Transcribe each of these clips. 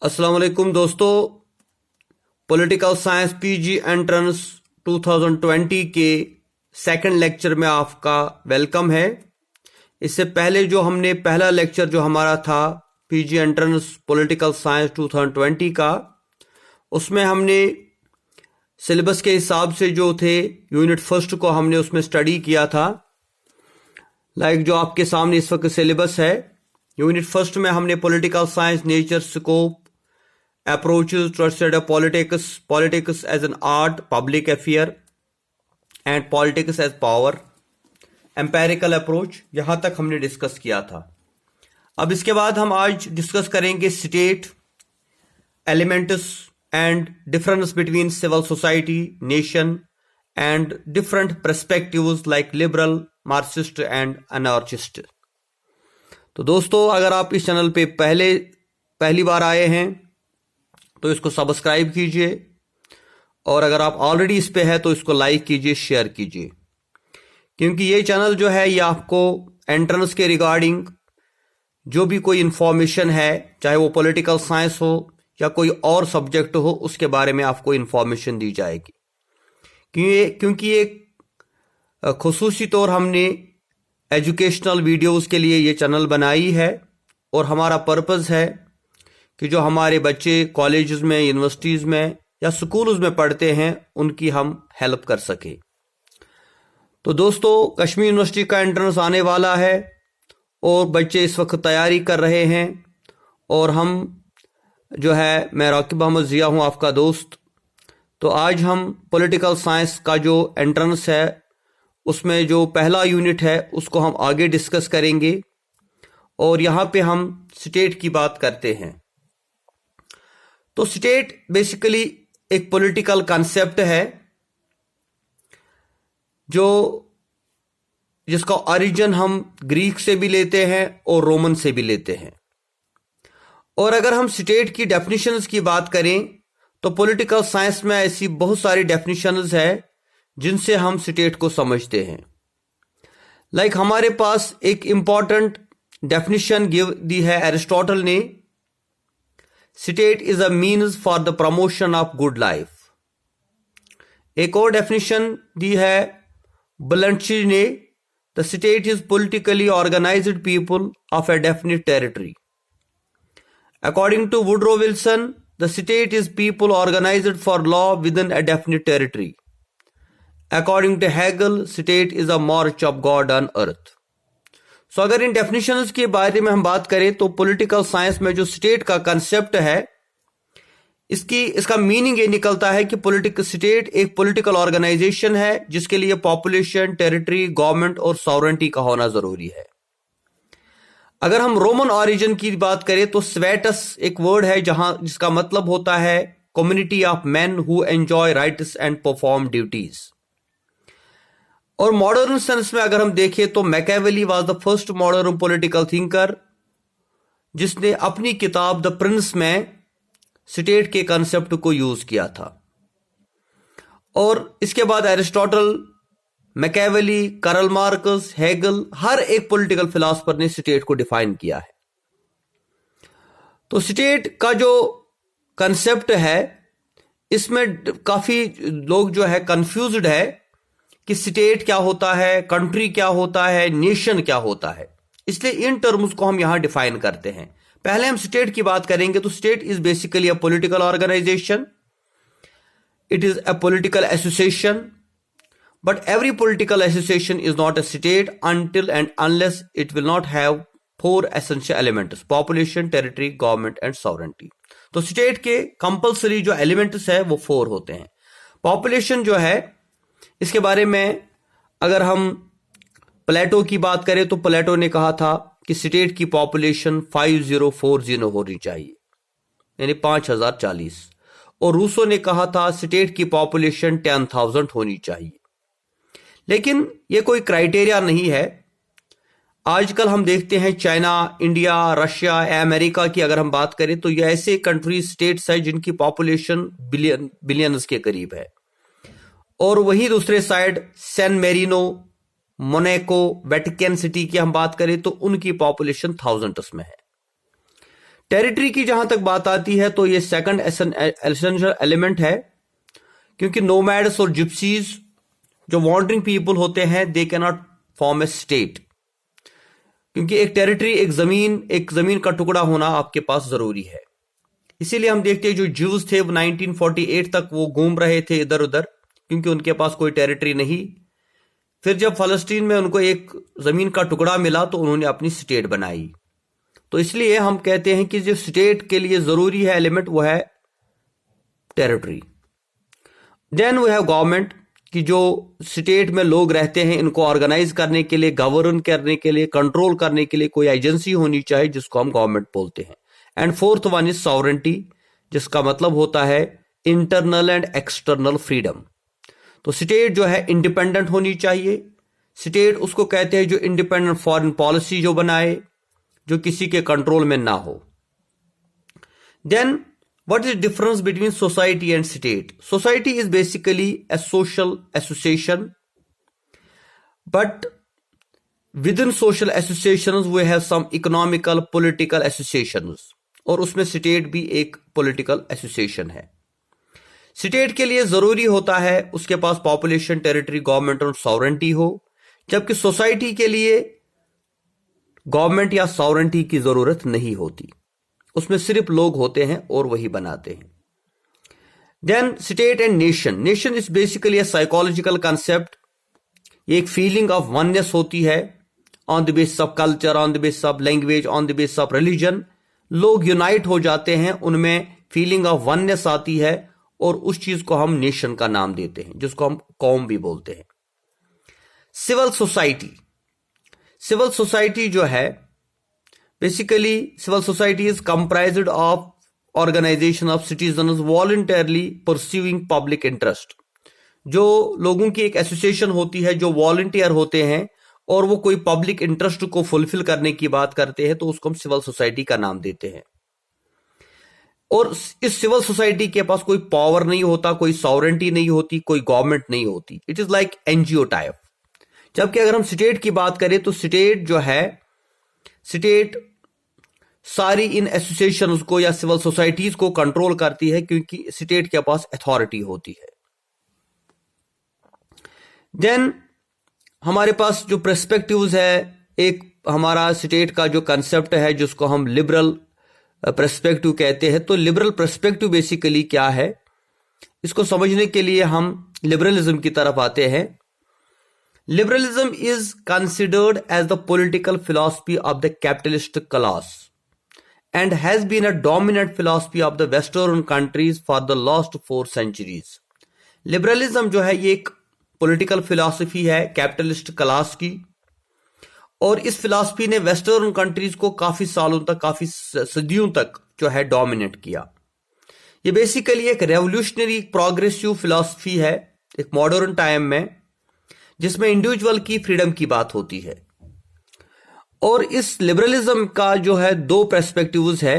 अस्सलाम वालेकुम दोस्तों, पॉलिटिकल साइंस पीजी एंट्रेंस 2020 के सेकंड लेक्चर में आपका वेलकम है। इससे पहले जो हमने पहला लेक्चर जो हमारा था पीजी एंट्रेंस पॉलिटिकल साइंस 2020 का, उसमें हमने सिलेबस के हिसाब से जो थे यूनिट फर्स्ट को हमने उसमें स्टडी किया था। जो आपके सामने इस वक्त सिलेबस है, यूनिट फर्स्ट में हमने political science, nature, scope, approaches to study politics as an art, public affair and politics as power, empirical approach, यहां तक हमने डिस्कस किया था। अब इसके बाद हम आज डिस्कस करेंगे state, elements and difference between civil society, nation and different perspectives like liberal, Marxist and anarchist. तो दोस्तों, अगर आप इस चैनल पे पहली बार आए हैं तो इसको सब्सक्राइब कीजिए, और अगर आप ऑलरेडी इस पे है तो इसको लाइक कीजिए, शेयर कीजिए, क्योंकि ये चैनल जो है ये आपको एंट्रेंस के रिगार्डिंग जो भी कोई इंफॉर्मेशन है, चाहे वो पॉलिटिकल साइंस हो या कोई और सब्जेक्ट हो, उसके बारे में आपको इंफॉर्मेशन दी जाएगी। क्योंकि एक खुसूसी तौर हमने एजुकेशनल वीडियोस के लिए ये चैनल बनाई है, और हमारा पर्पस है कि जो हमारे बच्चे कॉलेजेस में, यूनिवर्सिटीज़ में या स्कूल्स में पढ़ते हैं उनकी हम हेल्प कर सके। तो दोस्तों, कश्मीर यूनिवर्सिटी का एंट्रेंस आने वाला है और बच्चे इस वक्त तैयारी कर रहे हैं, और हम जो है, मैं राकिब अहमद ज़िया हूँ, आपका दोस्त। तो आज हम पॉलिटिकल साइंस का जो एंट्रेंस है उसमें जो पहला यूनिट है उसको हम आगे डिस्कस करेंगे, और यहाँ पे हम स्टेट की बात करते हैं। तो स्टेट बेसिकली एक पॉलिटिकल कॉन्सेप्ट है जिसका ओरिजिन हम ग्रीक से भी लेते हैं और रोमन से भी लेते हैं। और अगर हम स्टेट की डेफिनेशंस की बात करें तो पॉलिटिकल साइंस में ऐसी बहुत सारी डेफिनेशंस है जिनसे हम स्टेट को समझते हैं। हमारे पास एक इंपॉर्टेंट डेफिनेशन दी है एरिस्टोटल ने, state is a means for the promotion of good life. एक और डेफिनेशन दी है बलंची ने, the state is politically organised people of a definite territory. According to Woodrow Wilson, the state is people organised for law with in a definite territory. According to Hegel, state is a march of God on earth. So अगर इन definitions के बारे में हम बात करें तो political science में जो स्टेट का कंसेप्ट है, इसका मीनिंग ये निकलता है कि स्टेट एक पॉलिटिकल ऑर्गेनाइजेशन है जिसके लिए पॉपुलेशन, टेरिटरी, गवर्नमेंट और सॉवरेंटी का होना जरूरी है। अगर हम रोमन ऑरिजिन की बात करें तो स्वेटस एक वर्ड है जिसका मतलब होता है community of man who enjoy rights and perform duties. और मॉडर्न सेंस में अगर हम देखें तो Machiavelli was the first modern political thinker जिसने अपनी किताब द प्रिंस में स्टेट के कंसेप्ट को यूज किया था। और इसके बाद Aristotle, Machiavelli, Karl Marx, Hegel, हर एक पॉलिटिकल फिलोसफर ने स्टेट को डिफाइन किया है। तो स्टेट का जो कंसेप्ट है इसमें काफी लोग जो है कंफ्यूज्ड है कि स्टेट क्या होता है, कंट्री क्या होता है, नेशन क्या होता है। इसलिए इन टर्म्स को हम यहां डिफाइन करते हैं। पहले हम स्टेट की बात करेंगे तो state is basically a political organisation, it is a political association, but every political association is not a state until and unless it will not have four essential elements: population, territory, government and sovereignty। तो state के compulsory जो elements है वो 4 होते हैं। Population जो है, इसके बारे में अगर हम प्लेटो की बात करें तो प्लेटो ने कहा था कि स्टेट की पॉपुलेशन 5040 होनी चाहिए, यानी 5040। और रूसो ने कहा था स्टेट की पॉपुलेशन 10,000 होनी चाहिए। लेकिन यह कोई क्राइटेरिया नहीं है। आजकल हम देखते हैं चाइना, इंडिया, रशिया, अमेरिका की अगर हम बात करें तो ये ऐसे कंट्री, स्टेट्स है जिनकी पॉपुलेशन बिलियंस के करीब है। और वही दूसरे side San Marino, Monaco, Vatican City की हम बात करें तो उनकी पॉपुलेशन थाउजेंड्स में है। टेरिटरी की जहां तक बात आती है तो ये सेकंड एसेंशियल एलिमेंट है, क्योंकि नोमैड्स और जिप्सीज जो वॉन्डरिंग पीपल होते हैं they can not form A state, क्योंकि एक टेरिटरी एक जमीन का टुकड़ा होना आपके पास जरूरी है। इसीलिए हम देखते हैं जो ज्यूज थे वो 1948 तक वो घूम रहे थे इधर उधर, क्योंकि उनके पास कोई टेरिटरी नहीं। फिर जब फलस्तीन में उनको एक जमीन का टुकड़ा मिला तो उन्होंने अपनी स्टेट बनाई। तो इसलिए हम कहते हैं कि जो स्टेट के लिए जरूरी है एलिमेंट वो है territory. Then we have government, कि जो स्टेट में लोग रहते हैं इनको ऑर्गेनाइज करने के लिए, गवर्न करने के लिए, कंट्रोल करने के लिए कोई एजेंसी होनी चाहिए जिसको हम गवर्नमेंट बोलते हैं। And fourth one is sovereignty, जिसका मतलब होता है इंटरनल एंड एक्सटर्नल फ्रीडम। तो स्टेट जो है इंडिपेंडेंट होनी चाहिए। स्टेट उसको कहते हैं जो इंडिपेंडेंट फॉरेन पॉलिसी जो बनाए, जो किसी के कंट्रोल में ना हो। Then what is the difference between society and state? Society is basically a social association, but within social associations we have some economical, political associations, और उसमें state भी एक political association है। state के लिए जरूरी होता है उसके पास population, territory, government और sovereignty हो, जबकि society के लिए government या sovereignty की जरूरत नहीं होती, उसमें सिर्फ लोग होते हैं और वही बनाते हैं। Then state and nation. Nation is basically a psychological concept, ये एक फीलिंग ऑफ वननेस होती है on the basis of culture, on the basis of language, on the basis of religion. लोग यूनाइट हो जाते हैं, उनमें फीलिंग ऑफ वननेस आती है और उस चीज को हम नेशन का नाम देते हैं, जिसको हम कौम भी बोलते हैं। Civil society. सिविल सोसाइटी जो है basically civil society is comprised of organization of citizens voluntarily pursuing public interest। जो लोगों की एक एसोसिएशन होती है जो वॉलंटियर होते हैं और वो कोई पब्लिक इंटरेस्ट को फुलफिल करने की बात करते हैं, तो उसको हम सिविल सोसाइटी का नाम देते हैं। और इस सिविल सोसाइटी के पास कोई पावर नहीं होता, कोई सॉवरेंटी नहीं होती, कोई गवर्नमेंट नहीं होती। It is like NGO type. जबकि अगर हम स्टेट की बात करें तो स्टेट जो है, स्टेट सारी इन एसोसिएशंस को या सिविल सोसाइटीज को कंट्रोल करती है, क्योंकि स्टेट के पास अथॉरिटी होती है। देन हमारे पास जो पर्सपेक्टिव्स है, एक हमारा स्टेट का जो कंसेप्ट है जिसको हम लिबरल पर्सपेक्टिव कहते हैं। तो लिबरल पर्सपेक्टिव बेसिकली क्या है, इसको समझने के लिए हम लिबरलिज्म की तरफ आते हैं। Liberalism is considered as the political philosophy of the capitalist class and has been a dominant philosophy of the western countries for the last 4 centuries। Liberalism जो है ये एक पॉलिटिकल फिलॉसफी है कैपिटलिस्ट क्लास की, और इस फिलॉसफी ने western countries को काफी सालों तक, काफी सदियों तक जो है डोमिनेट किया। ये बेसिकली एक रेवोल्यूशनरी प्रोग्रेसिव फिलॉसफी है एक मॉडर्न टाइम में, जिसमें इंडिविजुअल की फ्रीडम की बात होती है। और इस लिबरलिज्म का जो है 2 पर्सपेक्टिव्स है।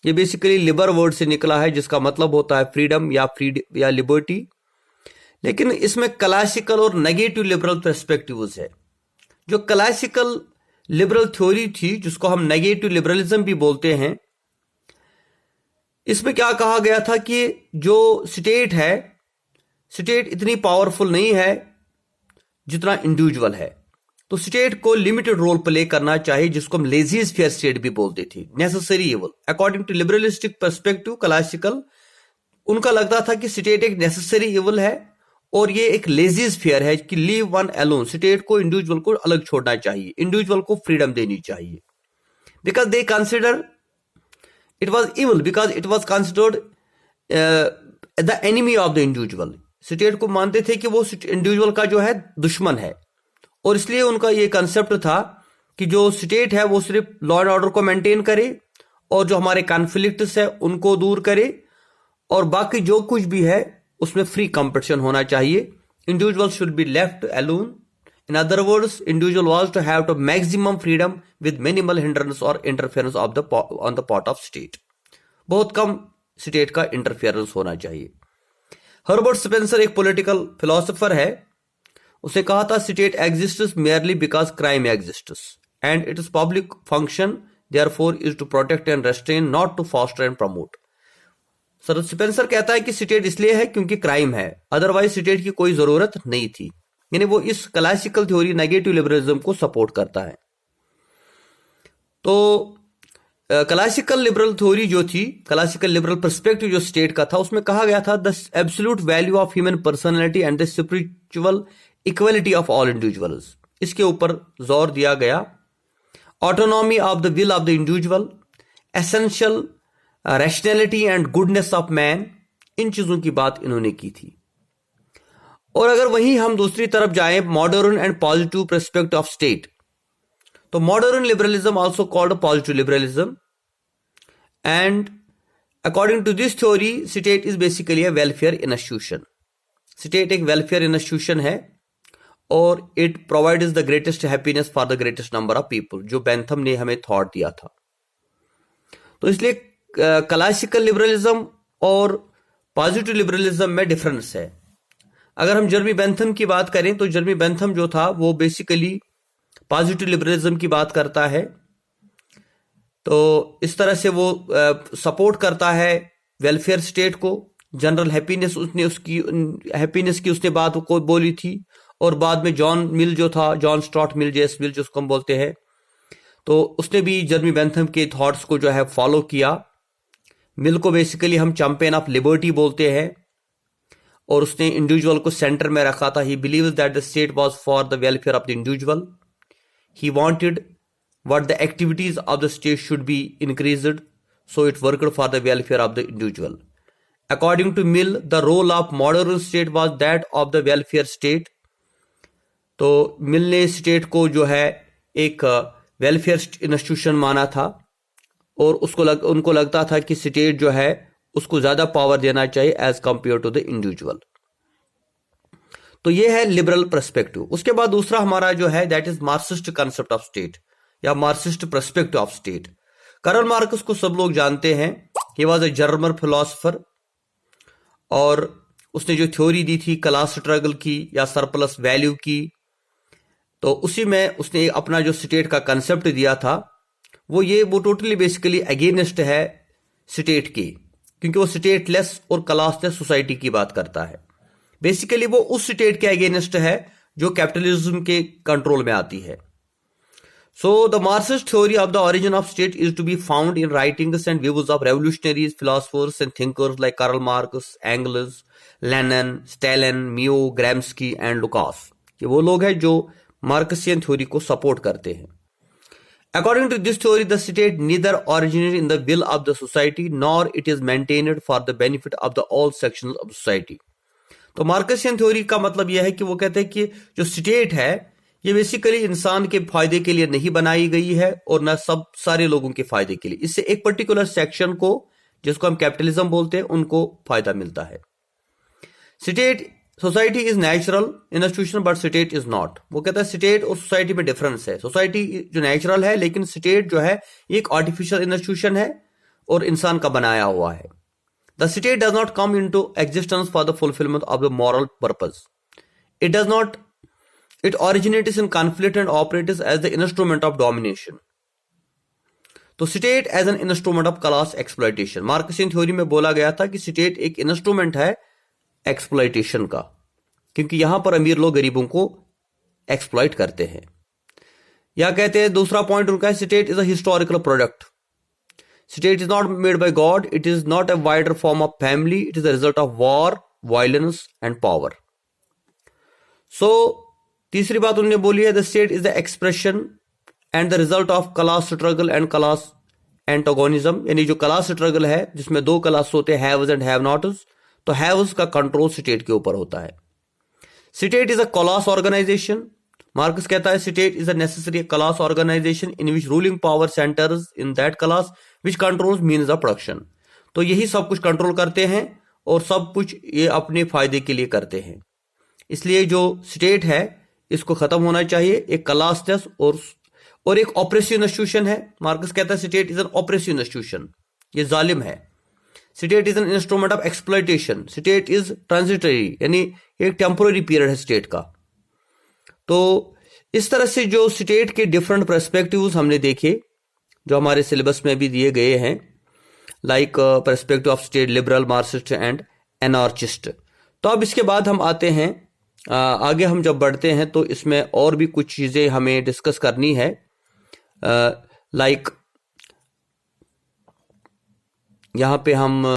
ये बेसिकली लिबर वर्ड से निकला है, जिसका मतलब होता है फ्रीडम या लिबर्टी। लेकिन इसमें क्लासिकल और नेगेटिव लिबरल पर्सपेक्टिव्स है। जो क्लासिकल लिबरल थ्योरी थी, जिसको हम नेगेटिव लिबरलिज्म भी बोलते हैं, इसमें क्या कहा गया था कि जो स्टेट है, स्टेट इतनी पावरफुल नहीं है जितना इंडिविजुअल है। तो स्टेट को लिमिटेड रोल प्ले करना चाहिए, जिसको हम लेजी स्फीयर स्टेट भी बोलते थे, necessary evil. According to liberalistic perspective classical, उनका लगता था कि स्टेट एक नेसेसरी इवल है और ये एक लेजी स्फीयर है कि लीव वन अलोन। स्टेट को इंडिविजुअल को अलग छोड़ना चाहिए, इंडिविजुअल को फ्रीडम देनी चाहिए, because they consider it was evil, because it was considered the enemy of the individual. State को मानते थे कि वो इंडिविजुअल का जो है दुश्मन है, और इसलिए उनका ये कंसेप्ट था कि जो स्टेट है वो सिर्फ लॉ एंड ऑर्डर को मेंटेन करे और जो हमारे कॉन्फ्लिक्ट्स है उनको दूर करे, और बाकी जो कुछ भी है उसमें फ्री कंपटीशन होना चाहिए। Individual should be left alone. In other words, individual was to have to maximum freedom with minimal hindrance और interference on the part of state. बहुत कम स्टेट का इंटरफेरेंस होना चाहिए। हर्बर्ट स्पेंसर एक पॉलिटिकल फिलोसोफर है, उसे कहा था state exists merely because crime exists and it is public function therefore is to protect and restrain, not to foster and promote. Sir Spencer कहता है कि स्टेट इसलिए है क्योंकि क्राइम है, अदरवाइज स्टेट की कोई जरूरत नहीं थी। यानी वो इस क्लासिकल थ्योरी नेगेटिव लिबरलिज्म को सपोर्ट करता है। तो क्लासिकल लिबरल थ्योरी जो थी, क्लासिकल लिबरल पर्सपेक्टिव जो स्टेट का था, उसमें कहा गया था the absolute value of human personality and the spiritual equality of all individuals. इसके ऊपर जोर दिया गया। Autonomy of the will of the individual, essential rationality and goodness of man, इन चीजों की बात इन्होंने की थी। और अगर वहीं हम दूसरी तरफ जाएं, modern and positive perspective of state, तो modern liberalism also called positive liberalism, and according to this theory state is basically a welfare institution. State एक वेलफेयर इंस्टीट्यूशन है और it provides the greatest happiness for the greatest number of people, जो Bentham ने हमें thought दिया था। तो इसलिए क्लासिकल लिबरलिज्म और पॉजिटिव लिबरलिज्म में डिफरेंस है। अगर हम जर्मी बेंथम की बात करें तो जर्मी बेंथम जो था वो बेसिकली पॉजिटिव लिबरलिज्म की बात करता है। तो इस तरह से वो सपोर्ट करता है वेलफेयर स्टेट को, जनरल हैप्पीनेस हैप्पीनेस की उसने बात को बोली थी। और बाद में जॉन मिल जो था, जॉन स्टुअर्ट मिल, जेस मिल जिसको हम बोलते हैं, तो उसने भी जर्मी बेंथम के थॉट्स को जो है फॉलो किया। मिल को बेसिकली हम चैंपियन ऑफ लिबर्टी बोलते हैं और उसने इंडिविजुअल को सेंटर में रखा था। He believes that the state was for the welfare of the individual. He wanted what the activities of the state should be increased, so it worked for the welfare of the individual. According to Mill, the role of modern state was that of the welfare state. तो मिल ने state को जो है एक welfare institution माना था और उनको लगता था कि स्टेट जो है उसको ज्यादा पावर देना चाहिए as compare to the individual. तो ये है लिबरल पर्सपेक्टिव। उसके बाद दूसरा हमारा जो है that is Marxist concept of state या Marxist perspective of state. Karl Marx को सब लोग जानते हैं। He was a German philosopher और उसने जो थ्योरी दी थी क्लास स्ट्रगल की या सरप्लस वैल्यू की, तो उसी में उसने अपना जो स्टेट का कंसेप्ट दिया था वो टोटली बेसिकली अगेंस्ट है स्टेट की, क्योंकि वो स्टेटलेस और क्लासलेस सोसाइटी की बात करता है। बेसिकली वो उस स्टेट के अगेंस्ट है जो कैपिटलिज्म के कंट्रोल में आती है। So the Marxist theory of the origin of state is to be found in writings and views of revolutionaries, philosophers and thinkers like Karl Marx, Engels, Lenin, Stalin, Mao, Gramsci and Lukács। ये वो लोग हैं जो Marxian theory को support करते हैं। According to this theory, the state neither originated in the will of the society nor it is maintained for the benefit of the all sections of society। तो Marxian theory का मतलब यह है कि वो कहते हैं कि जो स्टेट है ये बेसिकली इंसान के फायदे के लिए नहीं बनाई गई है और न सब सारे लोगों के फायदे के लिए। इससे एक पर्टिकुलर सेक्शन को, जिसको हम कैपिटलिज्म बोलते हैं, उनको फायदा मिलता है। State society is natural institution but state is not. वो कहता है स्टेट और सोसाइटी में डिफरेंस है। सोसाइटी जो नेचुरल है, लेकिन स्टेट जो है एक आर्टिफिशियल इंस्टीट्यूशन है और इंसान का बनाया हुआ है। The state does not come into existence for the fulfilment of the moral purpose. It originates in conflict and operates as the instrument of domination। तो state as an instrument of class exploitation. Marxian theory में बोला गया था कि state एक instrument है exploitation का, क्योंकि यहां पर अमीर लोग गरीबों को एक्सप्लॉयट करते हैं। या कहते हैं दूसरा पॉइंट उनका है, state is a historical product. State is not made by God, it is not a wider form of family, it is the result of war, violence and power. So तीसरी बात उन्होंने बोली है, the state is the expression and the result of class struggle and class antagonism. यानी जो class struggle है जिसमें दो क्लास होते हैं, हैव्स एंड हैव नॉट्स, तो हैव्स का कंट्रोल स्टेट के ऊपर होता है। State is a class organisation. Marx कहता है state is a necessary class organisation in which ruling power centres in that class which controls means of production. तो यही सब कुछ कंट्रोल करते हैं और सब कुछ ये अपने फायदे के लिए करते हैं। इसलिए जो स्टेट है इसको खत्म होना चाहिए। एक क्लासलेस और एक ऑपरेसिव इंस्टीट्यूशन है। मार्क्स कहता है state is an oppressive institution, ये जालिम है। State is an instrument of exploitation. State is transitory, यानी एक टेम्पोररी पीरियड है स्टेट का। तो इस तरह से जो स्टेट के डिफरेंट पर्सपेक्टिव्स हमने देखे, जो हमारे सिलेबस में भी दिए गए हैं, like perspective of state, liberal, Marxist and anarchist. तो अब इसके बाद हम आते हैं आगे। हम जब बढ़ते हैं तो इसमें और भी कुछ चीज़ें हमें डिस्कस करनी है, लाइक यहाँ पे हम